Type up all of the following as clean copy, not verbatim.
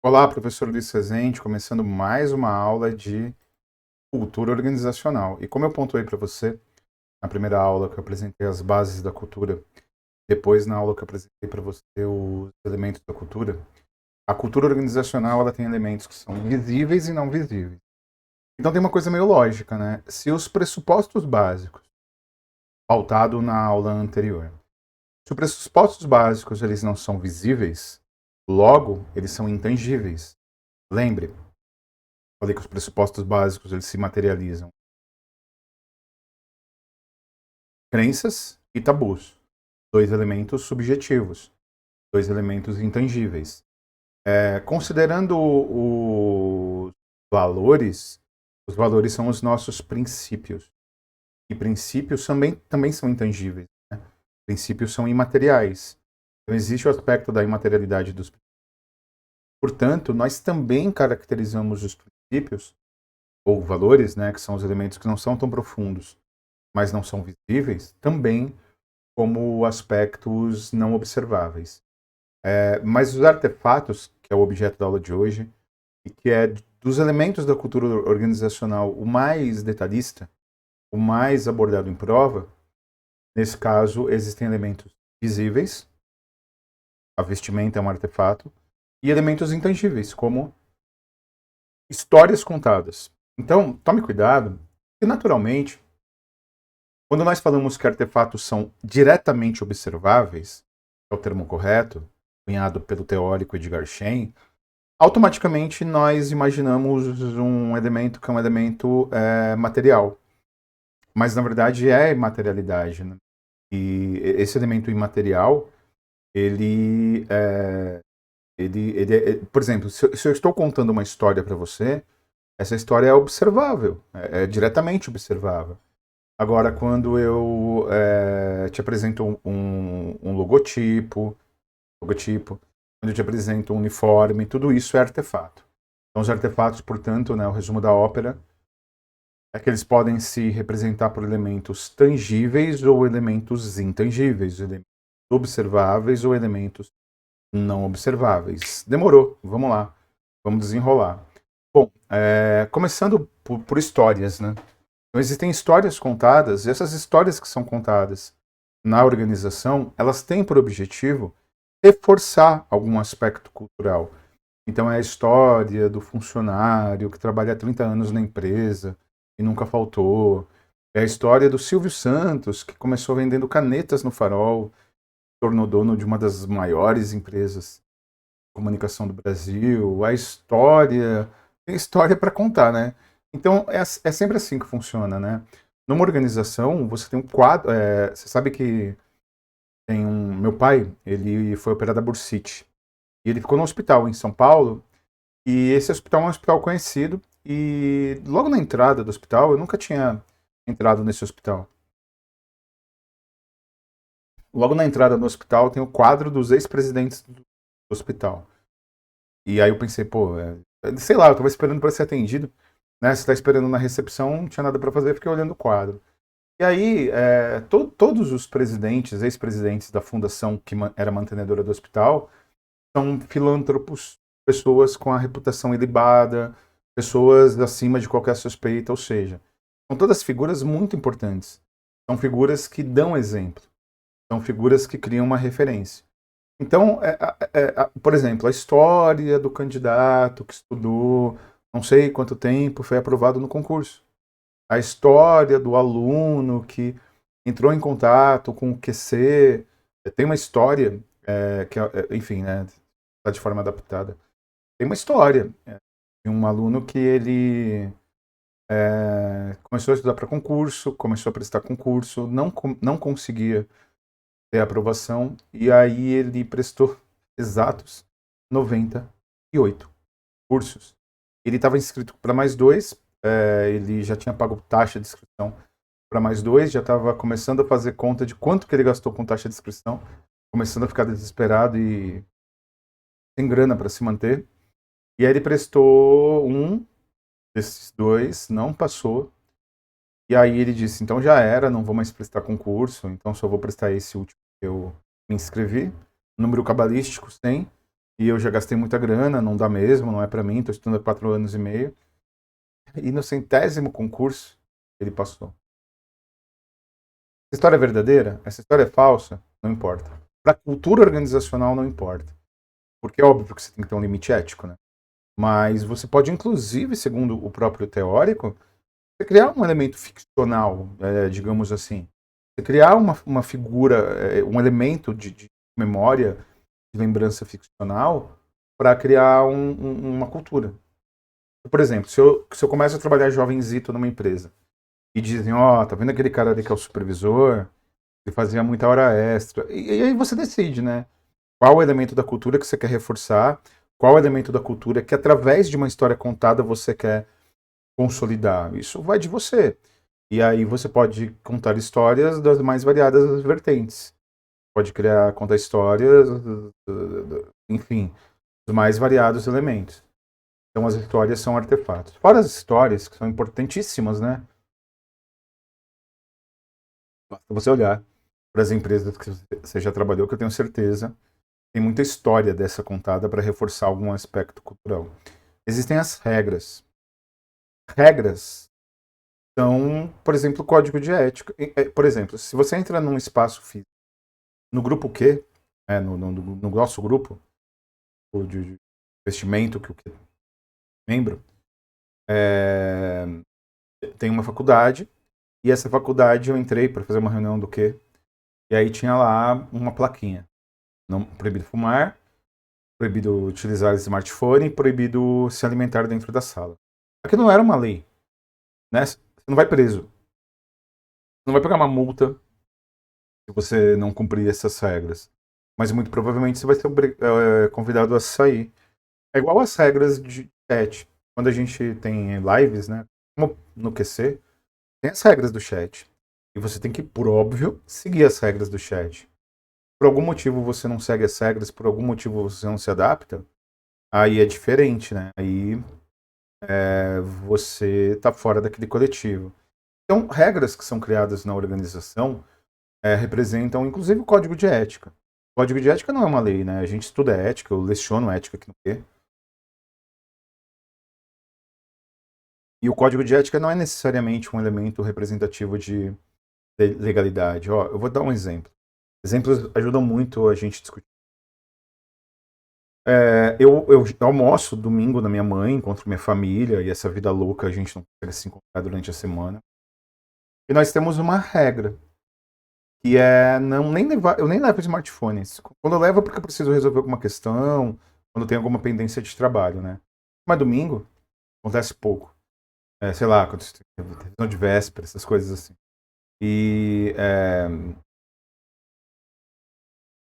Olá, professor Luiz Rezende, começando mais uma aula de cultura organizacional. E como eu pontuei para você na primeira aula que eu apresentei as bases da cultura, depois na aula que eu apresentei para você os elementos da cultura, a cultura organizacional ela tem elementos que são visíveis e não visíveis. Então tem uma coisa meio lógica, né? Se os pressupostos básicos, pautado na aula anterior, se os pressupostos básicos eles não são visíveis, logo eles são intangíveis. Lembre, falei que os pressupostos básicos eles se materializam. Crenças e tabus. Dois elementos subjetivos. Dois elementos intangíveis. Considerando os valores são os nossos princípios. E princípios também são intangíveis. Né? Princípios são imateriais. Então existe o aspecto da imaterialidade dos princípios. Portanto, nós também caracterizamos os princípios ou valores, né, que são os elementos que não são tão profundos, mas não são visíveis, também como aspectos não observáveis. Mas os artefatos, que é o objeto da aula de hoje, e que é dos elementos da cultura organizacional o mais detalhista, o mais abordado em prova, nesse caso existem elementos visíveis, a vestimenta é um artefato, e elementos intangíveis, como histórias contadas. Então, tome cuidado, que naturalmente, quando nós falamos que artefatos são diretamente observáveis, é o termo correto, cunhado pelo teórico Edgar Schein, automaticamente nós imaginamos um elemento que é um elemento material. Mas na verdade é imaterialidade. Né? E esse elemento imaterial, ele, por exemplo, se eu estou contando uma história para você, essa história é observável, é diretamente observável. Agora, quando eu te apresento um logotipo, quando eu te apresento um uniforme, tudo isso é artefato. Então, os artefatos, portanto, né, o resumo da ópera é que eles podem se representar por elementos tangíveis ou elementos intangíveis, elementos observáveis ou elementos não observáveis. Demorou, vamos lá, vamos desenrolar. Bom, começando por histórias, né? Então, existem histórias contadas, e essas histórias que são contadas na organização, elas têm por objetivo reforçar algum aspecto cultural. Então, é a história do funcionário que trabalha há 30 anos na empresa e nunca faltou. É a história do Silvio Santos, que começou vendendo canetas no Farol, se tornou dono de uma das maiores empresas de comunicação do Brasil. A história. Tem história para contar, né? Então, é sempre assim que funciona, né? Numa organização, você tem um quadro. Você sabe que tem um. Meu pai, ele foi operado da bursite. E ele ficou no hospital em São Paulo. E esse hospital é um hospital conhecido. E logo na entrada do hospital, eu nunca tinha entrado nesse hospital. Logo na entrada do hospital tem o quadro dos ex-presidentes do hospital. E aí eu pensei, pô, sei lá, eu tava esperando para ser atendido. Né? Você tá esperando na recepção, não tinha nada para fazer, fiquei olhando o quadro. E aí, todos os presidentes, ex-presidentes da fundação que era mantenedora do hospital, são filântropos, pessoas com a reputação ilibada, pessoas acima de qualquer suspeita, ou seja, são todas figuras muito importantes. São figuras que dão exemplo, são figuras que criam uma referência. Então, por exemplo, a história do candidato que estudou não sei quanto tempo, foi aprovado no concurso. A história do aluno que entrou em contato com o QC, tem uma história que, enfim, né, está de forma adaptada. Tem uma história de um aluno que ele começou a estudar para concurso, começou a prestar concurso, não conseguia ter aprovação, e aí ele prestou exatos 98 cursos. Ele estava inscrito para mais dois, ele já tinha pago taxa de inscrição para mais dois, já estava começando a fazer conta de quanto que ele gastou com taxa de inscrição, começando a ficar desesperado e sem grana para se manter. E aí ele prestou um desses dois, não passou. E aí ele disse, então já era, não vou mais prestar concurso, então só vou prestar esse último que eu me inscrevi. Número cabalístico 100. e eu já gastei muita grana, não dá mesmo, não é pra mim, tô estudando há 4 anos e meio. E no 100º concurso, ele passou. Essa história é verdadeira? Essa história é falsa? Não importa. Pra cultura organizacional, não importa. Porque é óbvio que você tem que ter um limite ético, né? Mas você pode, inclusive, segundo o próprio teórico, você criar um elemento ficcional, digamos assim. Você criar uma figura, um elemento de memória, de lembrança ficcional, para criar uma cultura. Por exemplo, se eu começo a trabalhar jovenzito numa empresa e dizem, ó, tá vendo aquele cara ali que é o supervisor? Ele fazia muita hora extra. E aí você decide, né? Qual o elemento da cultura que você quer reforçar, qual o elemento da cultura que, através de uma história contada, você quer consolidar. Isso vai de você. E aí você pode contar histórias das mais variadas vertentes. Pode contar histórias, enfim, dos mais variados elementos. Então as histórias são artefatos. Fora as histórias, que são importantíssimas, né? Basta você olhar para as empresas que você já trabalhou, que eu tenho certeza tem muita história dessa contada para reforçar algum aspecto cultural. Existem as regras. Regras são, por exemplo, o código de ética. Por exemplo, se você entra num espaço físico, no grupo Q, no nosso grupo, o de investimento, que o Q é membro, é, tem uma faculdade, e essa faculdade eu entrei para fazer uma reunião do Q, e aí tinha lá uma plaquinha. Não, proibido fumar, proibido utilizar smartphone, proibido se alimentar dentro da sala. Aqui não era uma lei, né? Você não vai preso. Você não vai pegar uma multa se você não cumprir essas regras. Mas muito provavelmente você vai ser convidado a sair. É igual às regras de chat. Quando a gente tem lives, né? Como no QC, tem as regras do chat. E você tem que, por óbvio, seguir as regras do chat. Por algum motivo você não segue as regras, por algum motivo você não se adapta, aí é diferente, né? Aí você está fora daquele coletivo. Então, regras que são criadas na organização representam, inclusive, o código de ética. O código de ética não é uma lei, né? A gente estuda ética, eu leciono ética aqui no Q. E o código de ética não é necessariamente um elemento representativo de legalidade. Ó, eu vou dar um exemplo. Exemplos ajudam muito a gente a discutir. Eu almoço domingo na minha mãe, encontro minha família, e essa vida louca a gente não consegue se encontrar durante a semana. E nós temos uma regra, que é não nem levar, eu nem levo smartphones. Quando eu levo é porque eu preciso resolver alguma questão, quando tem alguma pendência de trabalho, né? Mas domingo acontece pouco. Sei lá, quando tem revisão de véspera, essas coisas assim. E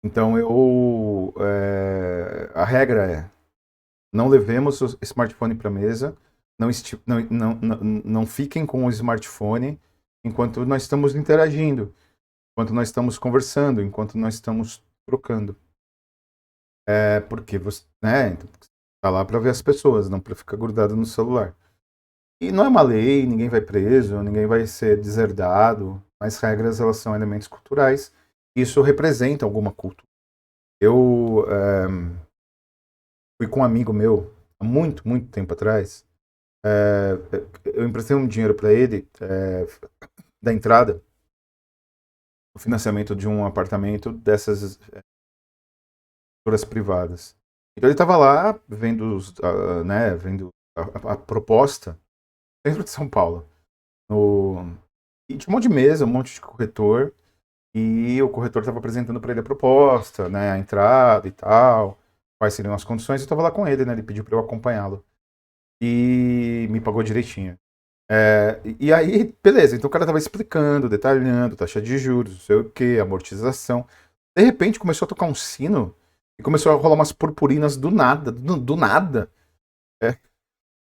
então a regra é não levemos o smartphone para a mesa, não fiquem com o smartphone enquanto nós estamos interagindo, enquanto nós estamos conversando, enquanto nós estamos trocando. Porque você tá lá para ver as pessoas, não para ficar grudado no celular. E não é uma lei, ninguém vai preso, ninguém vai ser deserdado. As regras, elas são elementos culturais. Isso representa alguma cultura. Eu fui com um amigo meu, há muito, muito tempo atrás. É, eu emprestei um dinheiro para ele da entrada, o financiamento de um apartamento dessas estruturas privadas. Então ele estava lá vendo, vendo a proposta dentro de São Paulo. E tinha um monte de mesa, um monte de corretor. E o corretor estava apresentando para ele a proposta, né, a entrada e tal, quais seriam as condições. Eu estava lá com ele, né, ele pediu para eu acompanhá-lo. E me pagou direitinho. E aí, beleza, então o cara estava explicando, detalhando, taxa de juros, não sei o que, amortização. De repente começou a tocar um sino e começou a rolar umas purpurinas do nada, do nada.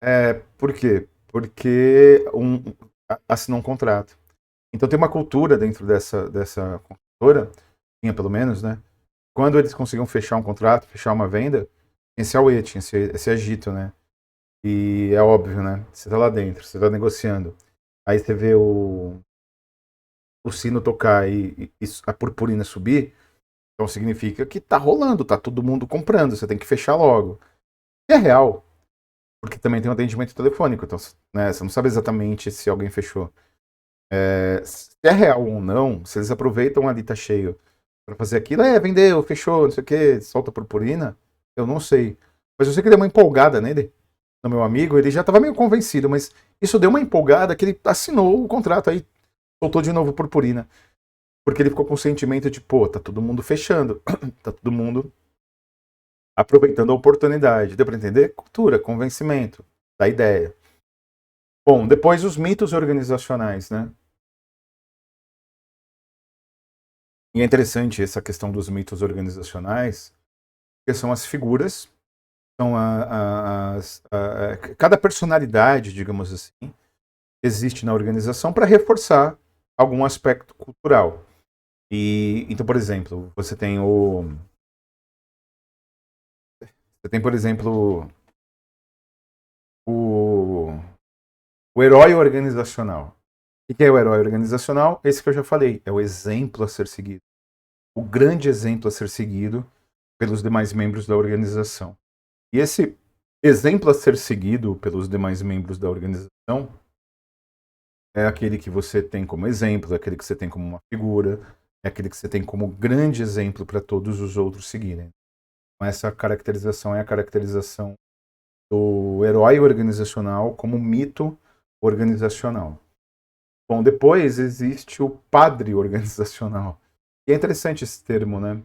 É, por quê? Porque assinou um contrato. Então tem uma cultura dentro dessa construtora, tinha pelo menos, né? Quando eles conseguiam fechar um contrato, fechar uma venda, tinha esse auê, tinha esse agito, né? E é óbvio, né? Você tá lá dentro, você tá negociando. Aí você vê o sino tocar e a purpurina subir, Então significa que tá rolando, tá todo mundo comprando, você tem que fechar logo. E é real, porque também tem um atendimento telefônico, então né, você não sabe exatamente se alguém fechou. Se é real ou não, se eles aproveitam ali, tá cheio, pra fazer aquilo, vendeu, fechou, não sei o que, solta purpurina, eu não sei. Mas eu sei que deu uma empolgada nele, no meu amigo, ele já tava meio convencido, mas isso deu uma empolgada que ele assinou o contrato, aí soltou de novo purpurina. Porque ele ficou com o sentimento de, pô, tá todo mundo fechando, tá todo mundo aproveitando a oportunidade. Deu pra entender? Cultura, convencimento da ideia. Bom, depois os mitos organizacionais, né? E é interessante essa questão dos mitos organizacionais, que são as figuras, são cada personalidade, digamos assim, existe na organização para reforçar algum aspecto cultural. E então, por exemplo, você tem, por exemplo, o, o herói organizacional. O que é o herói organizacional? Esse que eu já falei, é o exemplo a ser seguido. O grande exemplo a ser seguido pelos demais membros da organização. E esse exemplo a ser seguido pelos demais membros da organização é aquele que você tem como exemplo, é aquele que você tem como uma figura, é aquele que você tem como grande exemplo para todos os outros seguirem. Então, essa caracterização é a caracterização do herói organizacional como mito organizacional. Bom, depois existe o padre organizacional. E é interessante esse termo, né?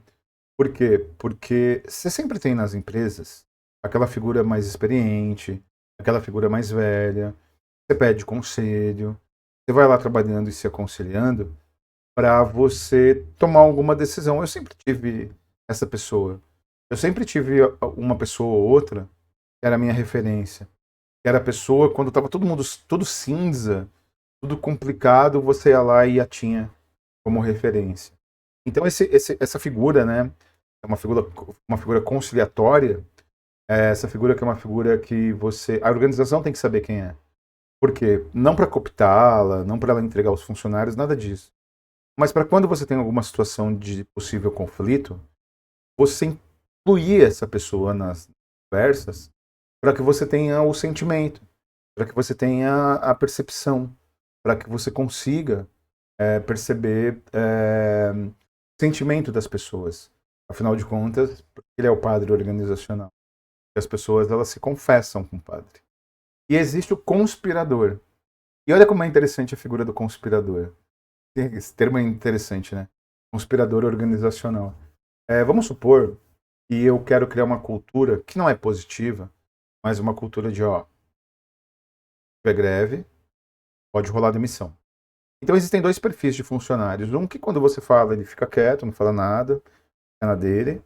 Por quê? Porque você sempre tem nas empresas aquela figura mais experiente, aquela figura mais velha, você pede conselho, você vai lá trabalhando e se aconselhando para você tomar alguma decisão. Eu sempre tive essa pessoa. Eu sempre tive uma pessoa ou outra que era a minha referência. Que era a pessoa, quando estava todo mundo tudo cinza, tudo complicado, você ia lá e a tinha como referência. Então essa figura, né, é uma figura conciliatória, essa figura que é uma figura que a organização tem que saber quem é. Por quê? Não para cooptá-la, não para ela entregar aos funcionários, nada disso. Mas para quando você tem alguma situação de possível conflito, você incluir essa pessoa nas conversas para que você tenha o sentimento, para que você tenha a percepção, para que você consiga perceber o sentimento das pessoas. Afinal de contas, ele é o padre organizacional. E as pessoas elas se confessam com o padre. E existe o conspirador. E olha como é interessante a figura do conspirador. Esse termo é interessante, né? Conspirador organizacional. Vamos supor que eu quero criar uma cultura que não é positiva, mas uma cultura de, ó, tiver greve, pode rolar demissão. Então existem dois perfis de funcionários. Um que quando você fala, ele fica quieto, não fala nada, fica na dele.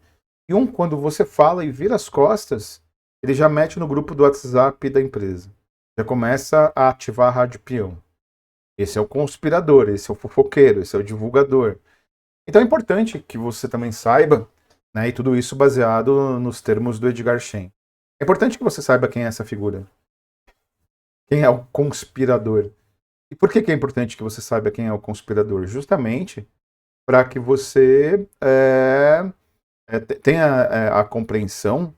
E um quando você fala e vira as costas, ele já mete no grupo do WhatsApp da empresa. Já começa a ativar a rádio peão. Esse é o conspirador, esse é o fofoqueiro, esse é o divulgador. Então é importante que você também saiba, né, e tudo isso baseado nos termos do Edgar Schein. É importante que você saiba quem é essa figura. Quem é o conspirador. E por que é importante que você saiba quem é o conspirador? Justamente para que você tenha a compreensão.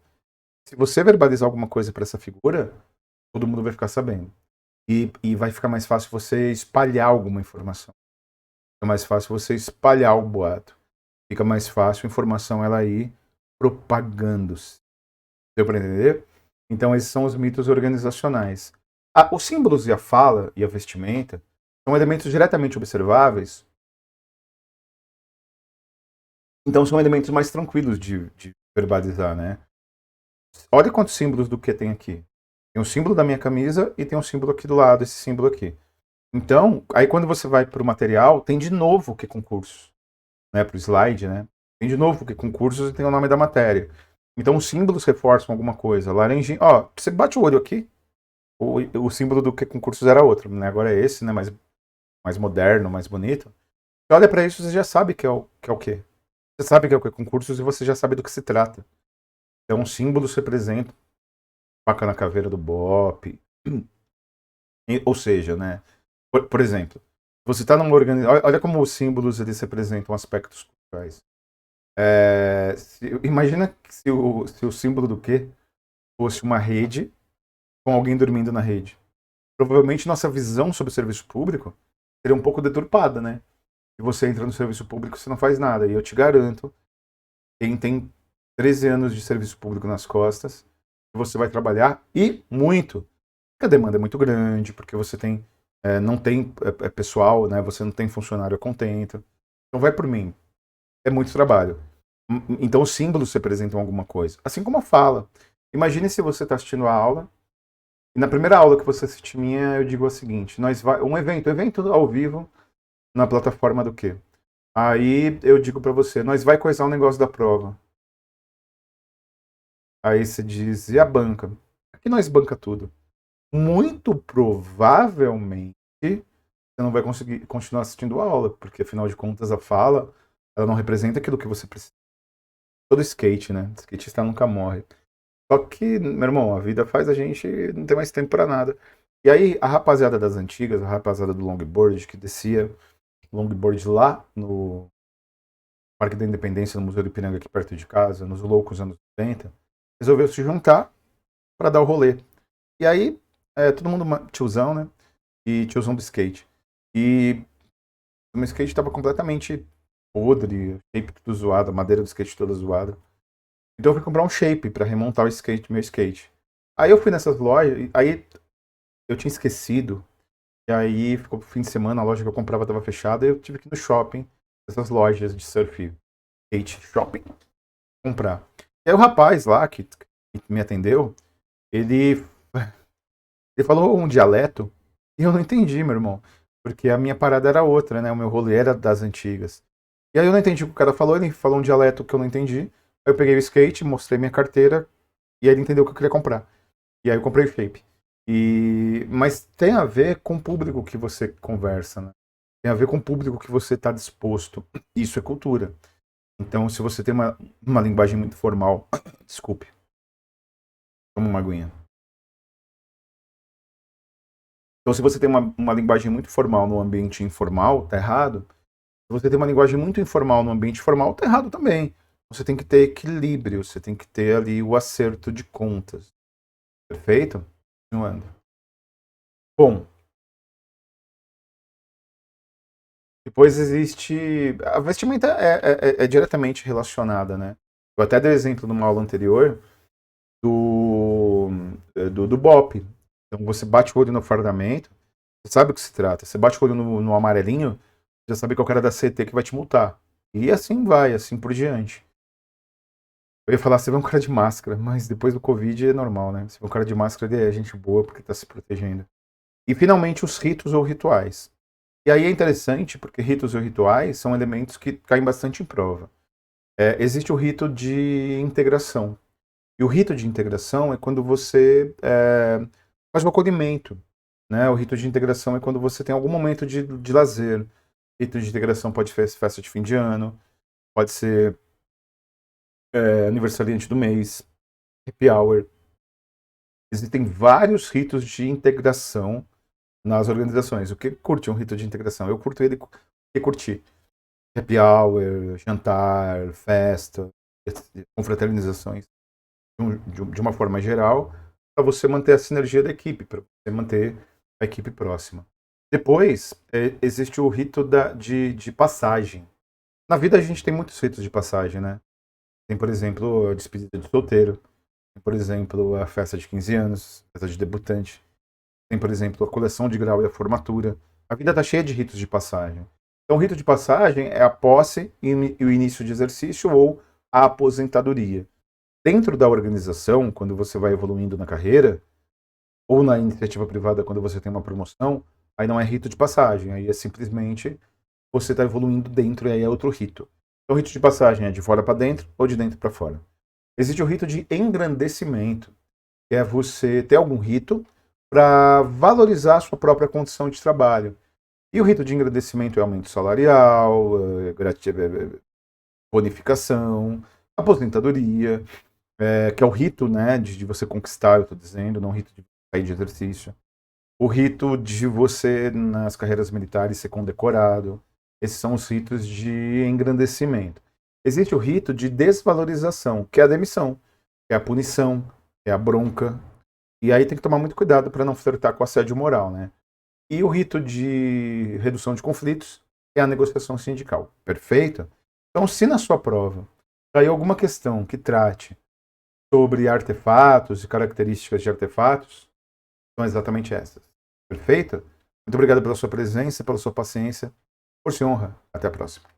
Se você verbalizar alguma coisa para essa figura, todo mundo vai ficar sabendo. E vai ficar mais fácil você espalhar alguma informação. Fica mais fácil você espalhar o boato. Fica mais fácil a informação ela ir propagando-se. Deu para entender? Então esses são os mitos organizacionais. Os símbolos e a fala e a vestimenta são elementos diretamente observáveis. Então são elementos mais tranquilos de verbalizar, né? Olha quantos símbolos do que tem aqui. Tem um símbolo da minha camisa e tem um símbolo aqui do lado, esse símbolo aqui. Então, aí quando você vai para o material, tem de novo o que concursos, né? Para o slide, né? Tem de novo o que concursos e tem o nome da matéria. Então os símbolos reforçam alguma coisa. Laranjinha, ó, você bate o olho aqui, o símbolo do que concursos era outro, né? Agora é esse, né? Mais moderno, mais bonito. Você olha para isso, você já sabe que é o quê? Você sabe que é o que concursos e você já sabe do que se trata. Então símbolos representam faca na caveira do BOP. Ou seja, né? Por exemplo, você está numa organização. Olha como os símbolos eles representam aspectos culturais. Imagina que se o símbolo do Q fosse uma rede com alguém dormindo na rede. Provavelmente nossa visão sobre o serviço público seria um pouco deturpada, né? Se você entra no serviço público, você não faz nada. E eu te garanto, quem tem 13 anos de serviço público nas costas, que você vai trabalhar e muito. Porque a demanda é muito grande, porque você não tem pessoal, né? Você não tem funcionário a contento. Então vai por mim. É muito trabalho. Então os símbolos representam alguma coisa. Assim como a fala. Imagine se você está assistindo a aula, e na primeira aula que você assiste minha, eu digo o seguinte: um evento ao vivo na plataforma do quê? Aí eu digo para você, nós vai coisar um negócio da prova. Aí você diz, e a banca? Aqui nós banca tudo. Muito provavelmente você não vai conseguir continuar assistindo a aula, porque afinal de contas a fala, ela não representa aquilo que você precisa. Todo skate, né? Skatista nunca morre. Só que, meu irmão, a vida faz a gente não ter mais tempo pra nada. E aí, a rapaziada das antigas, a rapaziada do longboard, que descia longboard lá no Parque da Independência, no Museu do Ipiranga, aqui perto de casa, nos loucos anos 90, resolveu se juntar para dar o rolê. E aí, todo mundo tiozão, né? E tiozão do skate. E o meu skate estava completamente podre, o shape tudo zoado, a madeira do skate toda zoada. Então eu fui comprar um shape para remontar meu skate. Aí eu fui nessas lojas, aí eu tinha esquecido, e aí ficou pro fim de semana, a loja que eu comprava estava fechada, e eu tive que ir no shopping, essas lojas de surf, skate shopping, comprar. E aí o rapaz lá que me atendeu, ele, ele falou um dialeto, e eu não entendi, meu irmão, porque a minha parada era outra, né? O meu rolê era das antigas. E aí eu não entendi o que o cara falou, ele falou um dialeto que eu não entendi. Aí eu peguei o skate, mostrei minha carteira, e aí ele entendeu o que eu queria comprar. E aí eu comprei o shape. Mas tem a ver com o público que você conversa, né? Tem a ver com o público que você está disposto. Isso é cultura. Então, se você tem uma linguagem muito formal, desculpe, toma uma aguinha. Então, se você tem uma linguagem muito formal no ambiente informal, tá errado. Se você tem uma linguagem muito informal no ambiente formal, tá errado também. Você tem que ter equilíbrio, você tem que ter ali o acerto de contas. Perfeito? Continuando. Bom, depois existe. A vestimenta é diretamente relacionada, né? Eu até dei o exemplo numa aula anterior do, do BOP. Então você bate o olho no fardamento, você sabe o que se trata. Você bate o olho no amarelinho, já sabe que é o cara da CT que vai te multar. E assim vai, assim por diante. Eu ia falar, você vê um cara de máscara, mas depois do Covid é normal, né? Você vê um cara de máscara, ele é gente boa porque tá se protegendo. E finalmente os ritos ou rituais. E aí é interessante porque ritos e rituais são elementos que caem bastante em prova. Existe o rito de integração. E o rito de integração é quando você faz o acolhimento. Né? O rito de integração é quando você tem algum momento de lazer. O rito de integração pode ser festa de fim de ano, pode ser aniversariante do mês, happy hour. Existem vários ritos de integração nas organizações. O que curte um rito de integração? Eu curto ele porque curti. Happy hour, jantar, festa, confraternizações de uma forma geral, para você manter a sinergia da equipe, para você manter a equipe próxima. Depois, existe o rito de passagem. Na vida a gente tem muitos ritos de passagem, né? Tem, por exemplo, a despedida de solteiro, tem, por exemplo, a festa de 15 anos, festa de debutante, tem, por exemplo, a coleção de grau e a formatura. A vida está cheia de ritos de passagem. Então, o rito de passagem é a posse e o início de exercício ou a aposentadoria. Dentro da organização, quando você vai evoluindo na carreira, ou na iniciativa privada, quando você tem uma promoção, aí não é rito de passagem, aí é simplesmente você está evoluindo dentro e aí é outro rito. Então, o rito de passagem é de fora para dentro ou de dentro para fora. Existe o rito de engrandecimento, que é você ter algum rito para valorizar a sua própria condição de trabalho. E o rito de engrandecimento é aumento salarial, bonificação, aposentadoria, que é o rito, né, de você conquistar, eu estou dizendo, não o rito de sair de exercício. O rito de você, nas carreiras militares, ser condecorado. Esses são os ritos de engrandecimento. Existe o rito de desvalorização, que é a demissão, que é a punição, que é a bronca. E aí tem que tomar muito cuidado para não flertar com assédio moral, né? E o rito de redução de conflitos é a negociação sindical. Perfeito? Então, se na sua prova cair alguma questão que trate sobre artefatos e características de artefatos, são exatamente essas. Perfeito? Muito obrigado pela sua presença, pela sua paciência. Por se honra. Até a próxima.